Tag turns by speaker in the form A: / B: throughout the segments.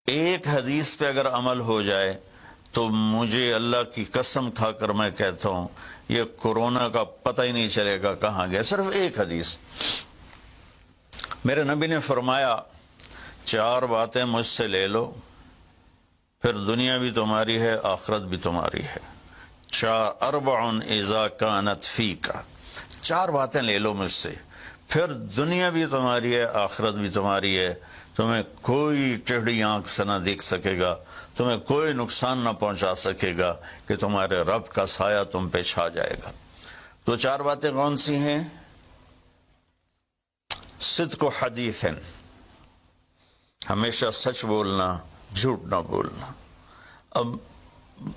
A: ایک حدیث پہ اگر عمل ہو جائے تو مجھے اللہ کی قسم کھا کر میں کہتا ہوں یہ کورونا کا پتہ ہی نہیں چلے گا کہاں گیا. صرف ایک حدیث. میرے نبی نے فرمایا 4 باتیں مجھ سے لے لو پھر دنیا بھی تمہاری ہے آخرت بھی تمہاری ہے. 4 اذا کانت فیک. 4 باتیں لے لو مجھ سے پھر دنیا بھی تمہاری ہے آخرت بھی تمہاری ہے. تمہیں کوئی ٹیڑھی آنکھ سے نہ دیکھ سکے گا, تمہیں کوئی نقصان نہ پہنچا سکے گا کہ تمہارے رب کا سایہ تم پہ چھا جائے گا. تو 4 باتیں کون سی ہیں؟ صدق و حدیث, ہمیشہ سچ بولنا, جھوٹ نہ بولنا. اب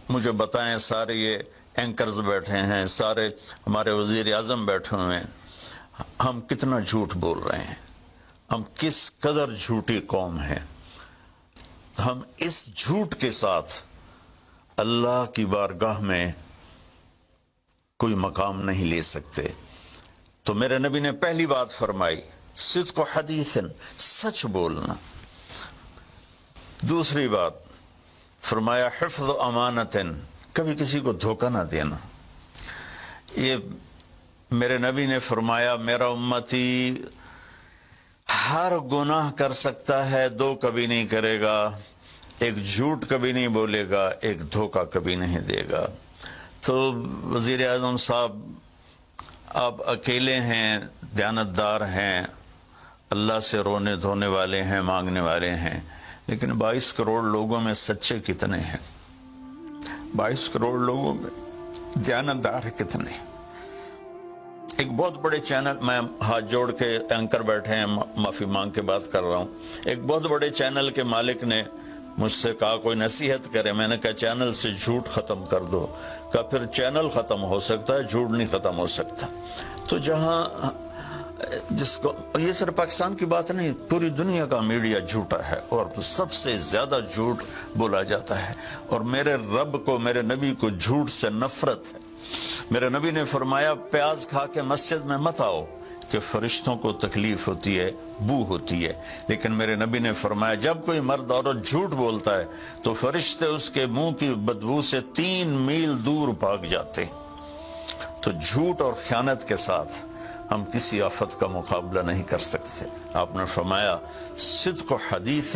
A: مجھے بتائیں, سارے یہ اینکرز بیٹھے ہیں, سارے ہمارے وزیر اعظم بیٹھے ہوئے ہیں, ہم کتنا جھوٹ بول رہے ہیں, ہم کس قدر جھوٹی قوم ہیں. ہم اس جھوٹ کے ساتھ اللہ کی بارگاہ میں کوئی مقام نہیں لے سکتے. تو میرے نبی نے پہلی بات فرمائی صدق و حدیث, سچ بولنا. دوسری بات فرمایا حفظ و امانت, کبھی کسی کو دھوکہ نہ دینا. یہ میرے نبی نے فرمایا میرا امتی ہر گناہ کر سکتا ہے, 2 کبھی نہیں کرے گا, ایک جھوٹ کبھی نہیں بولے گا, ایک دھوکہ کبھی نہیں دے گا. تو وزیر اعظم صاحب آپ اکیلے ہیں, دیانتدار ہیں, اللہ سے رونے دھونے والے ہیں, مانگنے والے ہیں, لیکن 22 کروڑ لوگوں میں سچے کتنے ہیں؟ 22 کروڑ لوگوں میں دیانتدار کتنے ہیں؟ ایک بہت بڑے چینل, میں ہاتھ جوڑ کے اینکر بیٹھے ہیں, معافی مانگ کے بات کر رہا ہوں, ایک بہت بڑے چینل کے مالک نے مجھ سے کہا کوئی نصیحت کرے. میں نے کہا چینل سے جھوٹ ختم کر دو. کہا پھر چینل ختم ہو سکتا ہے, جھوٹ نہیں ختم ہو سکتا. تو جہاں جس کو, یہ صرف پاکستان کی بات نہیں, پوری دنیا کا میڈیا جھوٹا ہے اور سب سے زیادہ جھوٹ بولا جاتا ہے. اور میرے رب کو, میرے نبی کو جھوٹ سے نفرت ہے. میرے نبی نے فرمایا پیاز کھا کے مسجد میں مت آؤ کہ فرشتوں کو تکلیف ہوتی ہے, بو ہوتی ہے. لیکن میرے نبی نے فرمایا جب کوئی مرد عورت جھوٹ بولتا ہے تو فرشتے اس کے منہ کی بدبو سے 3 میل دور بھاگ جاتے. تو جھوٹ اور خیانت کے ساتھ ہم کسی آفت کا مقابلہ نہیں کر سکتے. آپ نے فرمایا صدق و حدیث,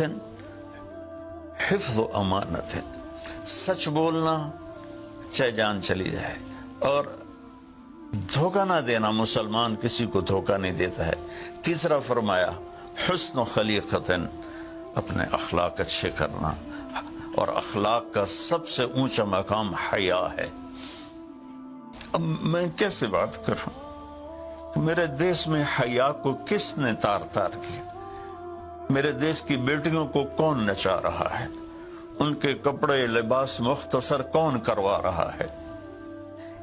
A: حفظ و امانت, سچ بولنا چاہے جان چلی جائے, اور دھوکہ نہ دینا. مسلمان کسی کو دھوکہ نہیں دیتا ہے. تیسرا فرمایا حسن و خلیقت, اپنے اخلاق اچھے کرنا, اور اخلاق کا سب سے اونچا مقام حیا ہے. اب میں کیسے بات کروں؟ میرے دیش میں حیا کو کس نے تار تار کیا؟ میرے دیش کی بیٹیوں کو کون نچا رہا ہے؟ ان کے کپڑے لباس مختصر کون کروا رہا ہے؟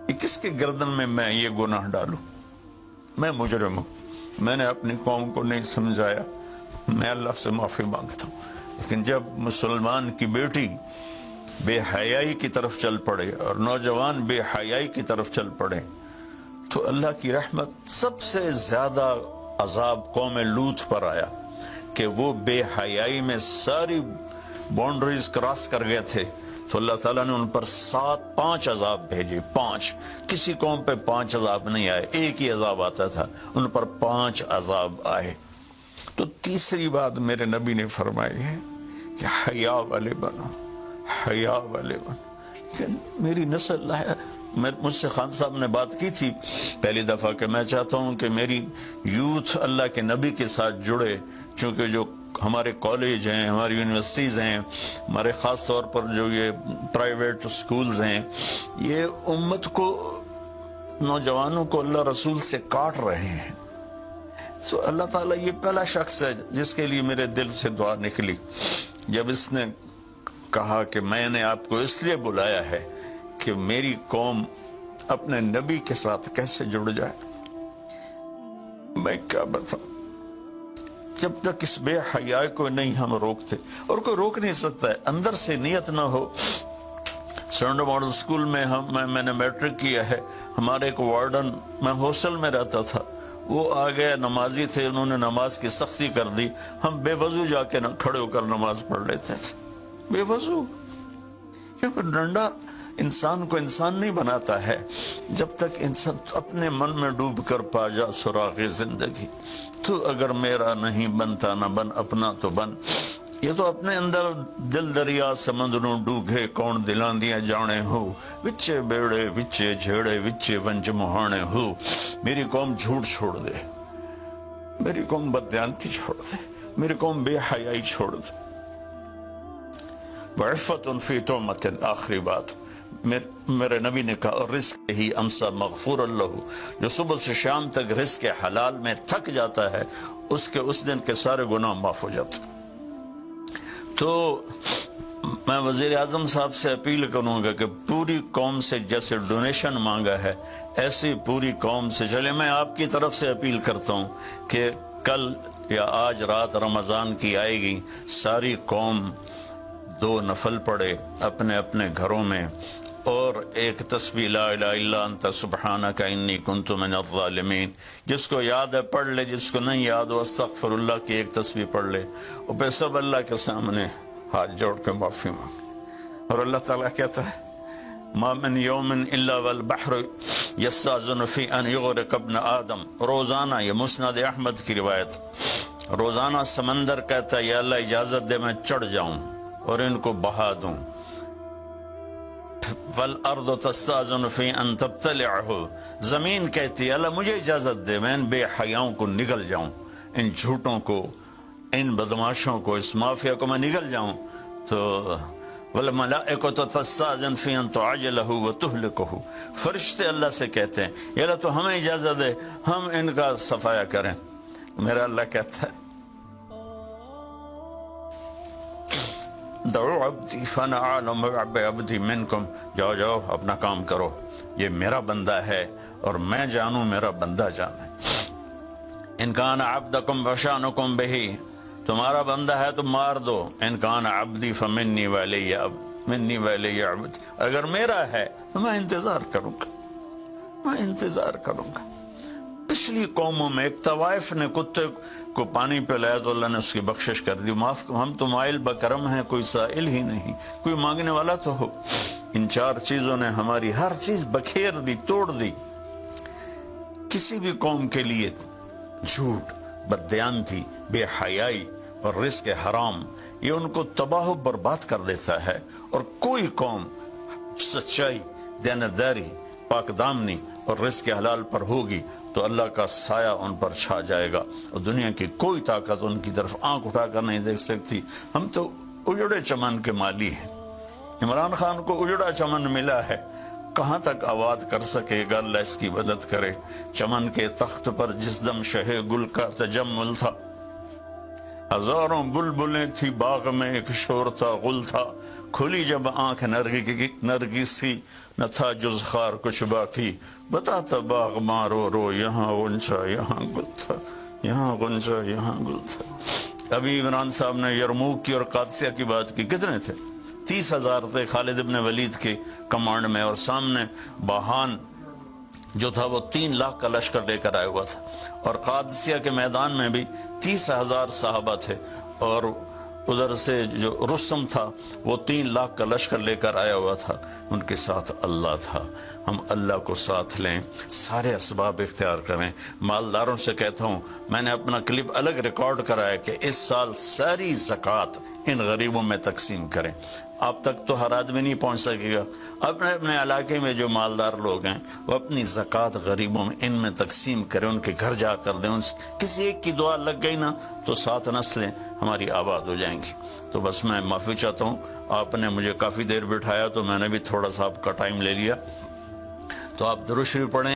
A: یہ کس کے گردن میں یہ گناہ ڈالوں؟ میں مجرم ہوں, میں نے اپنی قوم کو نہیں سمجھایا, میں اللہ سے معافی مانگتا ہوں. لیکن جب مسلمان کی بیٹی بے حیائی کی طرف چل پڑے اور نوجوان بے حیائی کی طرف چل پڑے تو اللہ کی رحمت. سب سے زیادہ عذاب قوم لوط پر آیا کہ وہ بے حیائی میں ساری باؤنڈریز کراس کر گئے تھے, تو اللہ تعالیٰ نے ان پر 5 عذاب بھیجے. 5, کسی قوم پہ 5 عذاب نہیں آئے, ایک ہی عذاب آتا تھا, ان پر 5 عذاب آئے. تو تیسری بات میرے نبی نے فرمائی ہے کہ حیا والے بنو, حیا والے بنو. لیکن میری نسل ہے, مجھ سے خان صاحب نے بات کی تھی پہلی دفعہ کہ میں چاہتا ہوں کہ میری یوتھ اللہ کے نبی کے ساتھ جڑے, چونکہ جو ہمارے کالج ہیں, ہماری یونیورسٹیز ہیں, ہمارے خاص طور پر جو یہ پرائیویٹ سکولز ہیں, یہ امت کو, نوجوانوں کو اللہ رسول سے کاٹ رہے ہیں. تو اللہ تعالیٰ یہ پہلا شخص ہے جس کے لیے میرے دل سے دعا نکلی جب اس نے کہا کہ میں نے آپ کو اس لیے بلایا ہے کہ میری قوم اپنے نبی کے ساتھ کیسے جڑ جائے. میں کیا بتاؤں, جب تک اس بے حیائی کو نہیں ہم روکتے, اور کوئی روک نہیں سکتا ہے, اندر سے نیت نہ ہو. سرنڈو ماڈل اسکول میں میں نے میٹرک کیا ہے. ہمارے ایک وارڈن, میں ہاسٹل میں رہتا تھا, وہ آ گئے نمازی تھے، انہوں نے نماز کی سختی کر دی، ہم بے وضو جا کے کھڑے ہو کر نماز پڑھ لیتے تھے، بے وضو، کیونکہ ڈنڈا انسان کو انسان نہیں بناتا ہے جب تک انسان اپنے من میں ڈوب کر پا جا سراغ زندگی۔ تو اگر میرا نہیں بنتا نہ بن اپنا تو بن، یہ تو اپنے اندر دل دریا سمندروں ڈوگے کون دلاندیاں جانے ہو، وچے بیڑے وچے جھیڑے وچے ونج مہانے ہو۔ میری قوم جھوٹ چھوڑ دے، میری قوم بددیانتی چھوڑ دے، میری قوم بے حیائی چھوڑ دے۔ وعفت فی تہمت، آخری بات میرے نبی نے کہا، رزق ہی امسا مغفور اللہ، جو صبح سے شام تک رزق حلال میں تھک جاتا ہے اس کے اس دن کے سارے گناہ معاف ہو جاتے۔ تو میں وزیر اعظم صاحب سے اپیل کروں گا کہ پوری قوم سے جیسے ڈونیشن مانگا ہے ایسی پوری قوم سے چلے۔ میں آپ کی طرف سے اپیل کرتا ہوں کہ کل یا آج رات رمضان کی آئے گی، ساری قوم 2 نفل پڑھے اپنے اپنے گھروں میں، اور ایک تسبیح لا الہ الا انت سبحانک انی کنت من الظالمین، جس کو یاد ہے پڑھ لے، جس کو نہیں یاد ہو استغفر اللہ کی ایک تسبیح پڑھ لے، اور پھر سب اللہ کے سامنے ہاتھ جوڑ کے معافی مانگے۔ اور اللہ تعالیٰ کہتا ہے ما من یوم الا والبحر یستاذن فی ان یغرق ابن آدم، روزانہ، یہ مسند احمد کی روایت، روزانہ سمندر کہتا ہے یا اللہ اجازت دے میں چڑھ جاؤں اور ان کو بہا دوں۔ والارض تستاذن فی ان تبتلعہ، زمین کہتی ہے اللہ مجھے اجازت دے میں ان بے حیاؤں کو نگل جاؤں، ان جھوٹوں کو، ان بدماشوں کو، اس مافیا کو میں نگل جاؤں۔ تو والملائکۃ تستاذن فی ان تعجلہ وتہلکہ، فرشتے اللہ سے کہتے ہیں یا اللہ تو ہمیں اجازت دے ہم ان کا صفایا کریں۔ میرا اللہ کہتا ہے دعو عبدی فانا عالم بعبدی منکم، جاؤ جاؤ اپنا کام کرو، یہ میرا بندہ ہے اور میں جانوں میرا بندہ جانے۔ ان کان عبدکم فشانکم بہی، تمہارا بندہ ہے تو مار دو، ان کان عبدی فمنی ولی عبد، اگر میرا ہے تو میں انتظار کروں گا، میں انتظار کروں گا۔ پچھلی قوموں میں ایک طوائف نے کتے کو پانی پلایا تو اللہ نے اس کی بخشش کر دی، معاف، ہم تو مائل بکرم ہیں، کوئی سائل ہی نہیں، کوئی مانگنے والا تو ہو۔ ان 4 چیزوں نے ہماری ہر چیز بکھیر دی، توڑ دی۔ کسی بھی قوم کے لیے جھوٹ، بددیانتی، بے حیائی اور رزق حرام یہ ان کو تباہ و برباد کر دیتا ہے، اور کوئی قوم سچائی، دیانتداری، پاک دامنی اور رزق حلال پر ہوگی تو اللہ کا سایہ ان پر چھا جائے گا، اور دنیا کی کوئی طاقت ان کی طرف آنکھ اٹھا کر نہیں دیکھ سکتی۔ ہم تو اجڑے چمن کے مالی ہیں، عمران خان کو اجڑا چمن ملا ہے، کہاں تک آباد کر سکے گا، اللہ اس کی مدد کرے۔ چمن کے تخت پر جس دم شہ گل کا تجمل تھا، ہزاروں بلبلیں تھی باغ میں، ایک شور تھا، غل تھا، کھلی جب آنکھ نرگسی نہ تھا جز خار کچھ باقی، بتاتا باغ مارو رو، یہاں غنچہ یہاں گل تھا، یہاں غنچہ یہاں گل تھا۔ ابھی عمران صاحب نے یرموک کی اور قادسیہ کی بات کی، کتنے تھے؟ 30,000 تھے خالد ابن ولید کے کمانڈ میں، اور سامنے باہان جو تھا وہ 3 لاکھ کا لشکر لے کر آیا ہوا تھا، اور قادسیہ کے میدان میں بھی 30,000 صحابہ تھے، اور ادھر سے جو رستم تھا وہ 3 لاکھ کا لشکر لے کر آیا ہوا تھا، ان کے ساتھ اللہ تھا۔ ہم اللہ کو ساتھ لیں، سارے اسباب اختیار کریں۔ مالداروں سے کہتا ہوں، میں نے اپنا کلپ الگ ریکارڈ کرایا کہ اس سال ساری زکوٰۃ ان غریبوں میں تقسیم کریں۔ آپ تک تو ہر آدمی نہیں پہنچ سکے گا، اپنے اپنے علاقے میں جو مالدار لوگ ہیں وہ اپنی زکوٰۃ غریبوں میں ان میں تقسیم کریں، ان کے گھر جا کر دیں۔ کسی ایک کی دعا لگ گئی نا تو 7 نسلیں ہماری آباد ہو جائیں گی۔ تو بس میں معافی چاہتا ہوں، آپ نے مجھے کافی دیر بٹھایا تو میں نے بھی تھوڑا سا آپ کا ٹائم لے لیا، تو آپ درود شریف پڑھیں۔